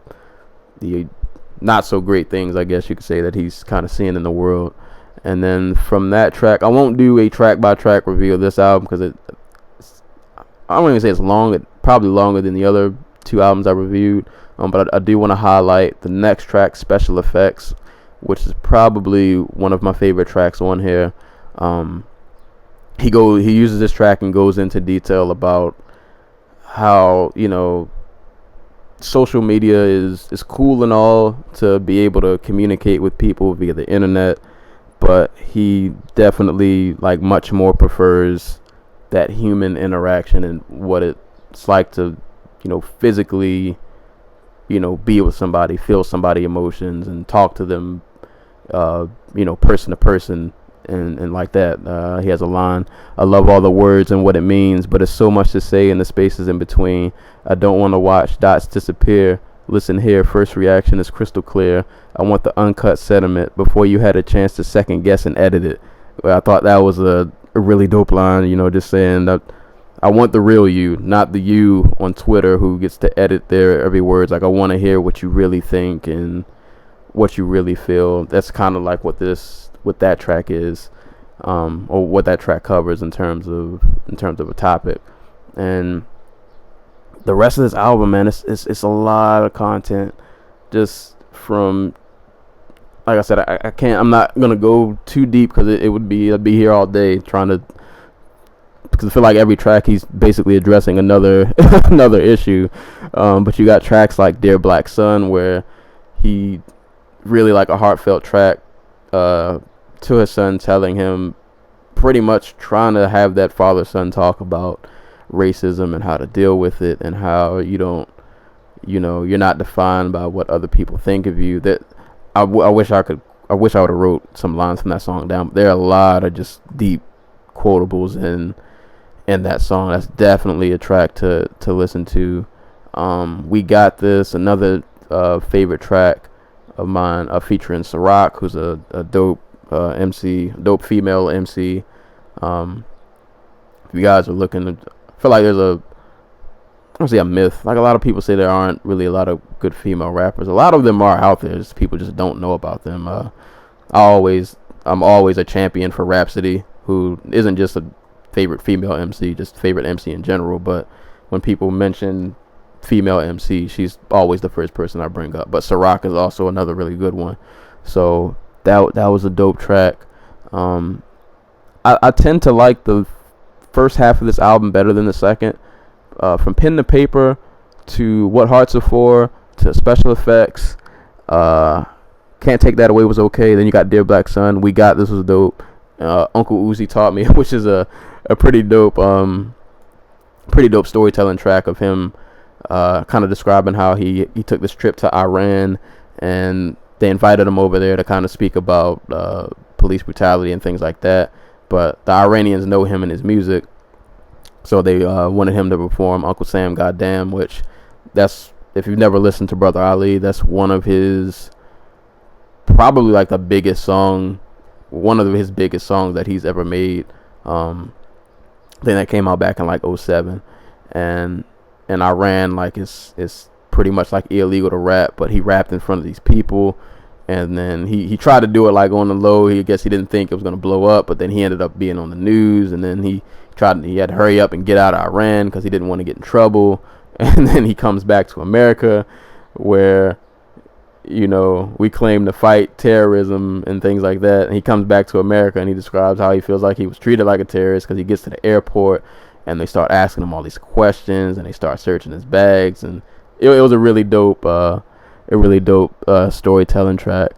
not so great things, I guess you could say, that he's kind of seeing in the world. And then from that track, I won't do a track by track review of this album because I don't even say it's long. It's probably longer than the other 2 albums I reviewed. But I do want to highlight the next track, Special Effects, which is probably one of my favorite tracks on here. He uses this track and goes into detail about how social media is cool and all to be able to communicate with people via the internet, but he definitely much more prefers that human interaction and what it's like to physically be with somebody, feel somebody's emotions, and talk to them person to person, and like that. He has a line, I love all the words and what it means, but it's so much to say in the spaces in between. I don't want to watch dots disappear. Listen here, first reaction is crystal clear. I want the uncut sediment before you had a chance to second guess and edit it. Well, I thought that was a really dope line, just saying that I want the real you, not the you on Twitter who gets to edit their every words. I want to hear what you really think and what you really feel. That's kind of like what that track is, or what that track covers in terms of a topic. And the rest of this album, man, it's a lot of content. Just from, like I said, I'm not gonna go too deep because I'd be here all day trying to, because I feel like every track he's basically addressing another issue. But you got tracks like Dear Black Sun, where he really a heartfelt track to his son, telling him, pretty much trying to have that father-son talk about racism and how to deal with it, and how you're not defined by what other people think of you. That I wish I would have wrote some lines from that song down. There are a lot of just deep quotables in that song. That's definitely a track to listen to. We Got This, another favorite track of mine, featuring Ciroc, who's a dope dope female MC. If you guys are looking, I feel like there's I don't say a myth. A lot of people say there aren't really a lot of good female rappers. A lot of them are out there. People just don't know about them. I'm always a champion for Rhapsody, who isn't just a favorite female MC, just favorite MC in general. But when people mention female MC, she's always the first person I bring up. But Ciroc is also another really good one. So that was a dope track. I tend to like the first half of this album better than the second. From Pen to Paper to What Hearts Are For to Special Effects, Can't Take That Away was okay. Then you got Dear Black Sun, We Got This was dope. Uncle Uzi Taught Me, which is a pretty dope storytelling track of him kind of describing how he took this trip to Iran, and they invited him over there to kind of speak about police brutality and things like that. But the Iranians know him and his music, so they wanted him to perform Uncle Sam Goddamn, which that's, if you've never listened to Brother Ali, that's one of his, probably like the biggest song, one of his biggest songs that he's ever made. Then that came out back in like 07, and in Iran, like it's pretty much like illegal to rap, but he rapped in front of these people, and then he tried to do it like on the low. He guess he didn't think it was gonna blow up, but then he ended up being on the news, and then he had to hurry up and get out of Iran because he didn't want to get in trouble. And then he comes back to America, where, you know, we claim to fight terrorism and things like that. And he comes back to America and he describes how he feels like he was treated like a terrorist because he gets to the airport and they start asking him all these questions and they start searching his bags. And it was a really dope, storytelling track.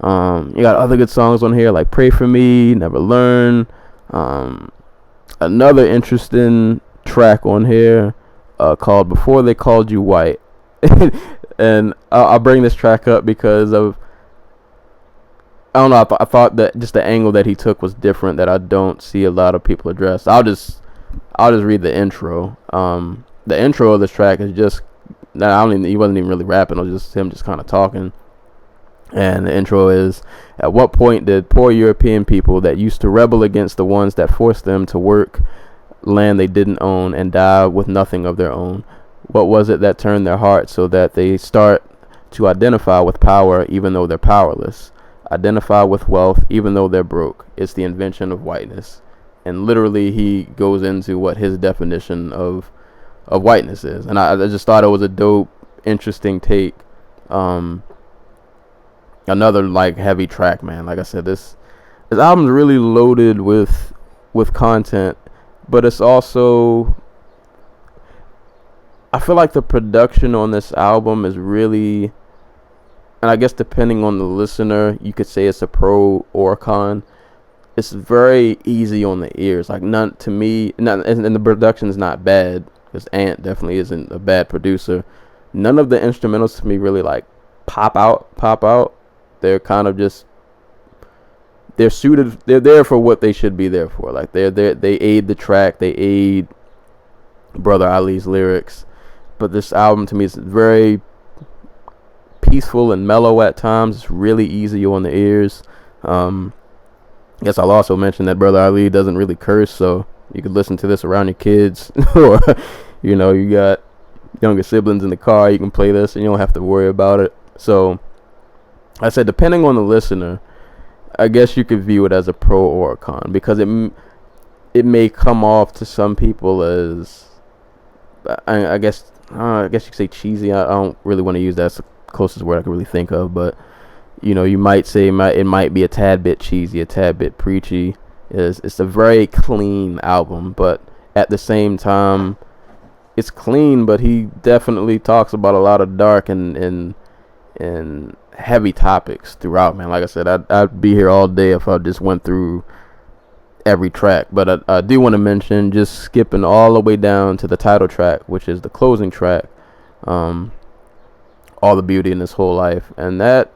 You got other good songs on here like Pray For Me, Never Learn. Another interesting track on here called Before They Called You White. And I'll bring this track up because of, I don't know, I thought that just the angle that he took was different that I don't see a lot of people address. I'll just read the intro. The intro of this track is just, he wasn't even really rapping, it was just him just kind of talking. And the intro is, at what point did poor European people that used to rebel against the ones that forced them to work land they didn't own and die with nothing of their own? What was it that turned their hearts so that they start to identify with power even though they're powerless? Identify with wealth even though they're broke. It's the invention of whiteness. And literally he goes into what his definition of whiteness is. And I just thought it was a dope, interesting take. Another like heavy track, man. Like I said, this album's really loaded with content, but it's also, I feel like the production on this album is really, and I guess depending on the listener, you could say it's a pro or a con. It's very easy on the ears. Like, none to me, and the production is not bad, because Ant definitely isn't a bad producer. None of the instrumentals to me really like pop out. They're kind of just, they're there for what they should be there for. Like they aid the track, they aid Brother Ali's lyrics. But this album to me is very peaceful and mellow at times. It's really easy on the ears. I guess I'll also mention that Brother Ali doesn't really curse, so you could listen to this around your kids, or you know, you got younger siblings in the car, you can play this and you don't have to worry about it. So I said, depending on the listener, I guess you could view it as a pro or a con, because it may come off to some people as, I guess you could say cheesy. I don't really want to use that. That's the closest word I can really think of, but you know, you might say it might be a tad bit cheesy, a tad bit preachy. It's a very clean album, but at the same time, it's clean, but he definitely talks about a lot of dark and heavy topics throughout, man. Like I said, I'd be here all day if I just went through every track, but I do want to mention, just skipping all the way down to the title track, which is the closing track, All the Beauty in This Whole Life. And that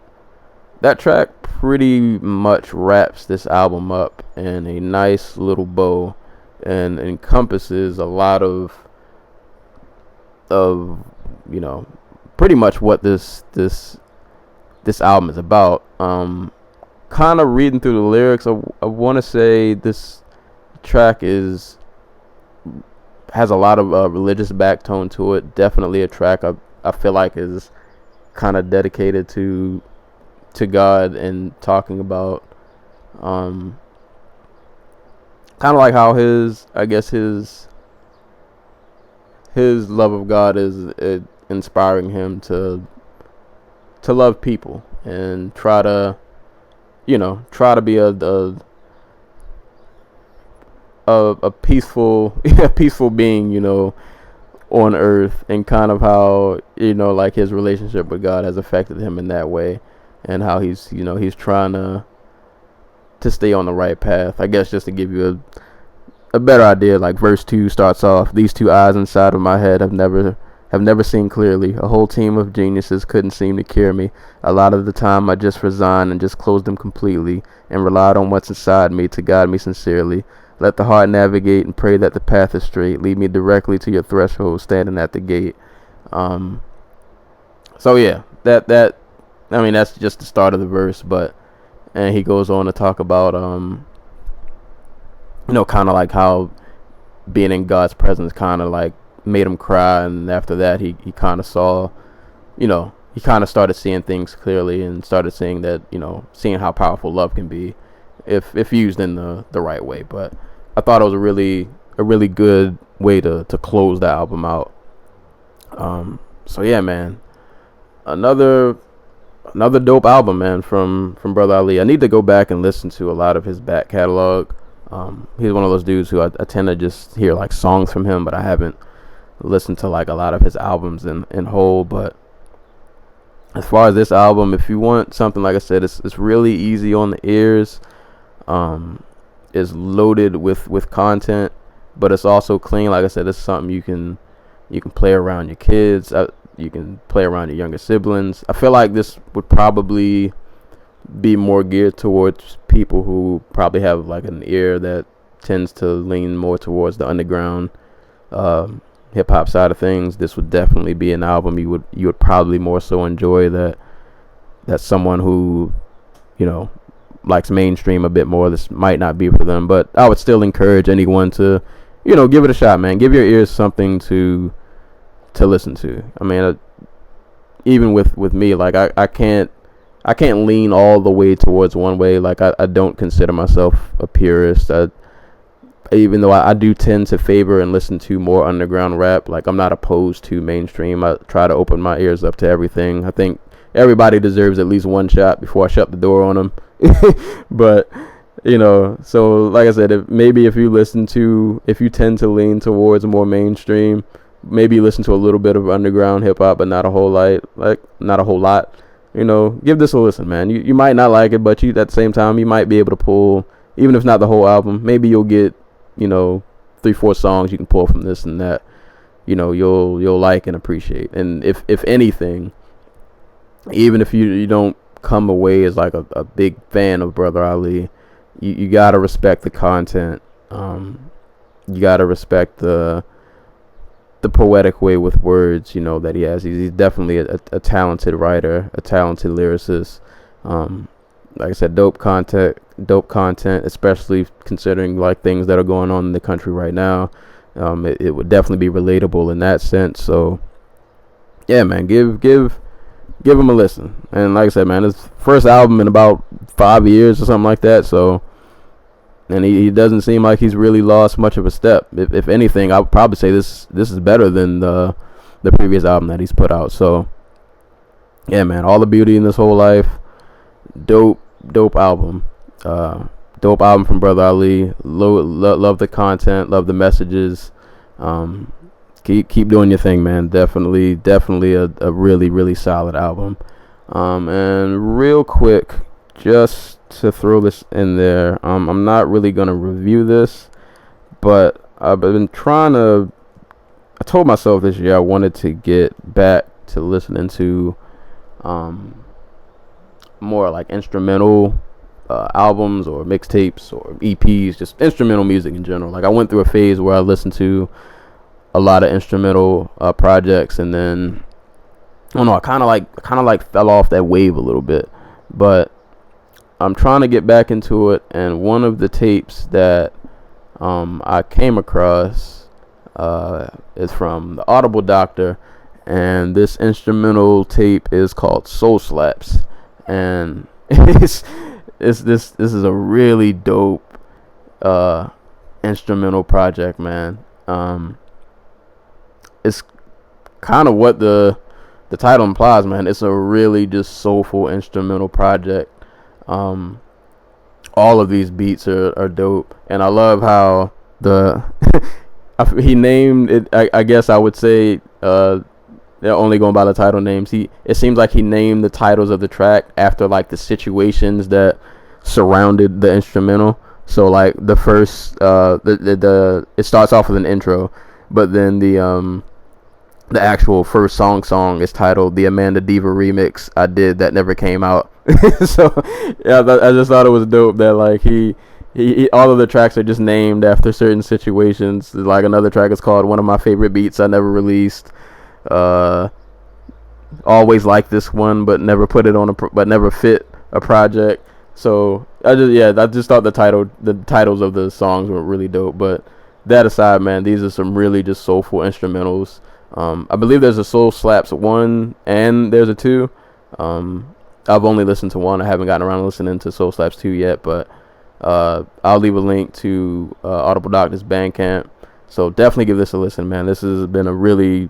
track pretty much wraps this album up in a nice little bow and encompasses a lot of you know, pretty much what this album is about. Kind of reading through the lyrics, I want to say this track has a lot of religious backtone to it. Definitely a track I feel like is kind of dedicated to God and talking about kind of like how his love of God is inspiring him to love people and try to be a peaceful being, you know, on earth, and kind of how, you know, like his relationship with God has affected him in that way, and how he's trying to stay on the right path. I guess just to give you a better idea, like verse 2 starts off, "These two eyes inside of my head have never seen clearly. A whole team of geniuses couldn't seem to cure me. A lot of the time I just resigned and just closed them completely and relied on what's inside me to guide me sincerely. Let the heart navigate and pray that the path is straight. Lead me directly to your threshold, standing at the gate. So yeah, that I mean, that's just the start of the verse, and he goes on to talk about kind of like how being in God's presence kind of like made him cry, and after that he kind of saw, he kind of started seeing things clearly and started seeing that, seeing how powerful love can be if used in the right way. But I thought it was a really good way to close the album out. So yeah, man, another dope album, man, from Brother Ali. I need to go back and listen to a lot of his back catalog. He's one of those dudes who I tend to just hear like songs from him, but I haven't listened to like a lot of his albums in whole. But as far as this album, if you want something, like I said, it's really easy on the ears. It's loaded with content, but it's also clean. Like I said, it's something you can play around your kids. You can play around your younger siblings. I feel like this would probably be more geared towards people who probably have like an ear that tends to lean more towards the underground hip hop side of things. This would definitely be an album you would probably more so enjoy that someone who likes mainstream a bit more. This might not be for them, but I would still encourage anyone to give it a shot, man. Give your ears something to listen to. I mean, even with me, like I can't lean all the way towards one way. Like I don't consider myself a purist. Even though I do tend to favor and listen to more underground rap, like I'm not opposed to mainstream. I try to open my ears up to everything. I think everybody deserves at least one shot before I shut the door on them. But so like I said, if you tend to lean towards more mainstream, maybe listen to a little bit of underground hip hop, but not a whole lot. Give this a listen, man. You might not like it, but at the same time, you might be able to pull, even if not the whole album, maybe you'll get 3-4 songs you can pull from this and that, you'll like and appreciate. And if anything, even if you don't come away as like a big fan of Brother Ali, you gotta respect the content. You gotta respect the poetic way with words, that he has. He's definitely a talented writer, a talented lyricist. Like I said, dope content, especially considering like things that are going on in the country right now. It would definitely be relatable in that sense. So yeah, man, give him a listen. And like I said, man, his first album in about 5 years or something like that. So, and he doesn't seem like he's really lost much of a step. If anything, I would probably say this is better than the previous album that he's put out. So yeah, man, all the beauty in this whole life. Dope album. Dope album from Brother Ali. Love the content, love the messages. Keep doing your thing, man. Definitely a really, really solid album. And real quick, just to throw this in there, I'm not really gonna review this, but I've been I told myself this year I wanted to get back to listening to more like instrumental albums or mixtapes or EPs, just instrumental music in general. Like I went through a phase where I listened to a lot of instrumental projects, and then I don't know, I kind of like fell off that wave a little bit, but I'm trying to get back into it. And one of the tapes that I came across is from the Audible Doctor, and this instrumental tape is called Soul Slaps, and this is a really dope instrumental project, man. It's kind of what the title implies, man. It's a really just soulful instrumental project. All of these beats are dope, and I love how he named it. I guess I would say they're only going by the title names. It seems like he named the titles of the track after like the situations that surrounded the instrumental. So like the first it starts off with an intro, but then the actual first song is titled "The Amanda Diva Remix I Did That Never Came Out." So yeah, I just thought it was dope that like he all of the tracks are just named after certain situations. Like another track is called "One of My Favorite Beats I Never Released." Always like this one, but never put it on but never fit a project. So I just thought the titles of the songs were really dope. But that aside, man, these are some really just soulful instrumentals. I believe there's a Soul Slaps 1 and there's a 2. I've only listened to 1. I haven't gotten around to listening to Soul Slaps 2 yet, but I'll leave a link to Audible Doctor's Bandcamp. So definitely give this a listen, man. This has been a really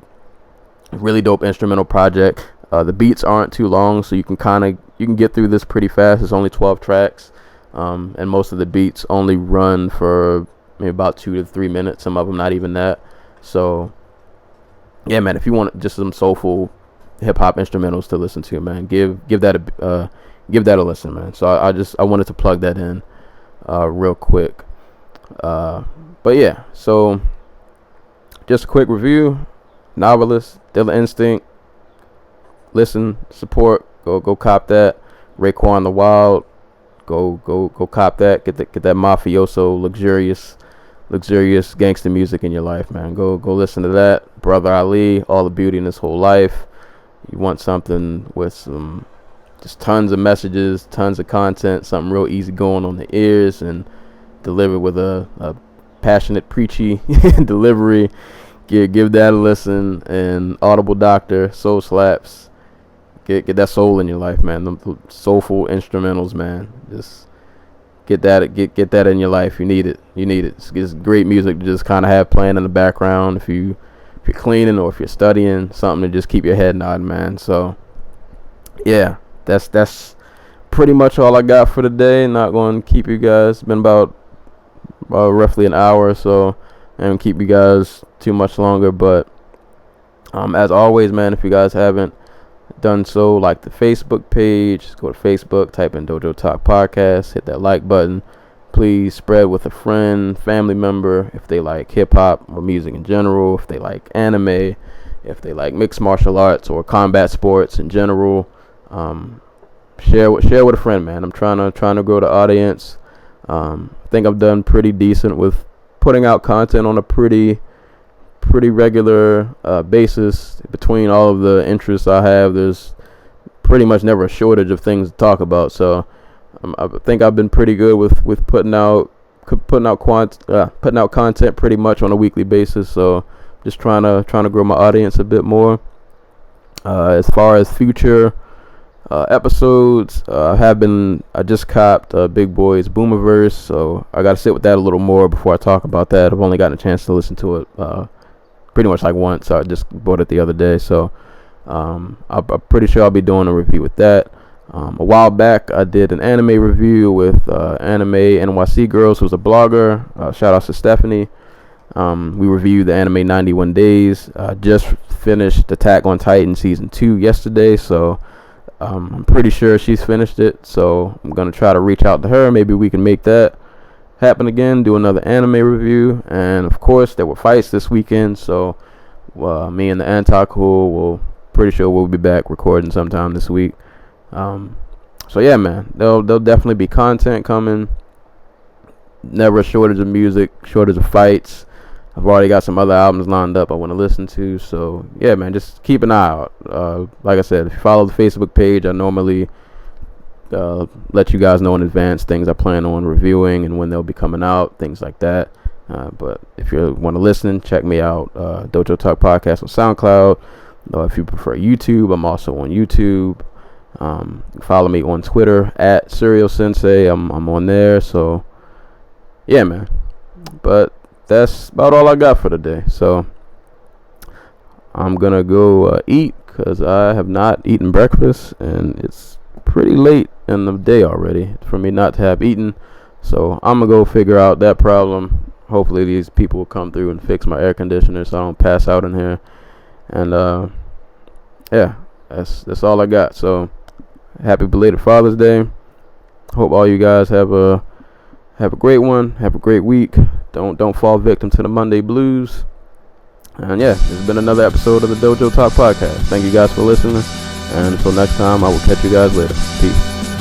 dope instrumental project. The beats aren't too long, so you can get through this pretty fast. It's only 12 tracks, and most of the beats only run for maybe about 2 to 3 minutes. Some of them not even that. So yeah, man, if you want just some soulful hip hop instrumentals to listen to, man, give that a listen, man. So I wanted to plug that in real quick. But yeah, so just a quick review. Noveliss-Dilla Instinct. Listen, support. Go cop that. Raekwon-The Wild. Go cop that. Get that mafioso, luxurious gangster music in your life, man. Go listen to that. Brother Ali, All the Beauty in His Whole Life. You want something with some just tons of messages, tons of content, something real easy going on the ears and delivered with a passionate, preachy delivery. Give that a listen. And Audible Doctor, Soul Slaps. Get that soul in your life, man. The soulful instrumentals, man. Just get that in your life. You need it. It's great music to just kind of have playing in the background if you're cleaning or if you're studying, something to just keep your head nodding, man. So yeah, that's pretty much all I got for today. Not going to keep you guys. It's been about roughly an hour or so, and keep you guys too much longer. But as always, man, if you guys haven't done so, like the Facebook page, just go to Facebook, type in Dojo Talk Podcast, hit that like button. Please spread with a friend, family member, if they like hip-hop or music in general, if they like anime, if they like mixed martial arts or combat sports in general. Share with a friend, man. I'm trying to grow the audience. I think I've done pretty decent with putting out content on a pretty regular basis. Between all of the interests I have, there's pretty much never a shortage of things to talk about. So I think I've been pretty good with putting out content pretty much on a weekly basis. So just trying to grow my audience a bit more. As far as future episodes, I just copped Big Boy's Boomiverse, so I gotta sit with that a little more before I talk about that. I've only gotten a chance to listen to it pretty much like once. I just bought it the other day, so I'm pretty sure I'll be doing a review with that. A while back, I did an anime review with Anime NYC Girls, who's a blogger. Shout out to Stephanie. We reviewed the anime 91 Days. Just finished Attack on Titan Season 2 yesterday, so I'm pretty sure she's finished it. So I'm going to try to reach out to her. Maybe we can make that happen again, do another anime review. And of course, there were fights this weekend, so me and the Anti-Cool pretty sure we'll be back recording sometime this week. So yeah, man, there'll definitely be content coming. Never a shortage of music, shortage of fights. I've already got some other albums lined up I want to listen to. So yeah, man, just keep an eye out. Like I said, if you follow the Facebook page, I normally let you guys know in advance things I plan on reviewing and when they'll be coming out, things like that. But if you want to listen, check me out, Dojo Talk Podcast on SoundCloud. If you prefer YouTube, I'm also on YouTube. Follow me on Twitter at Serial Sensei. I'm on there. So yeah, man. But that's about all I got for today. So I'm gonna go eat because I have not eaten breakfast, and it's pretty late in the day already for me not to have eaten. So I'm gonna go figure out that problem. Hopefully these people will come through and fix my air conditioner so I don't pass out in here. And yeah, that's all I got. So happy belated Father's Day. Hope all you guys have a great one. Have a great week. Don't fall victim to the Monday blues. And yeah, this has been another episode of the Dojo Talk Podcast. Thank you guys for listening. And until next time, I will catch you guys later. Peace.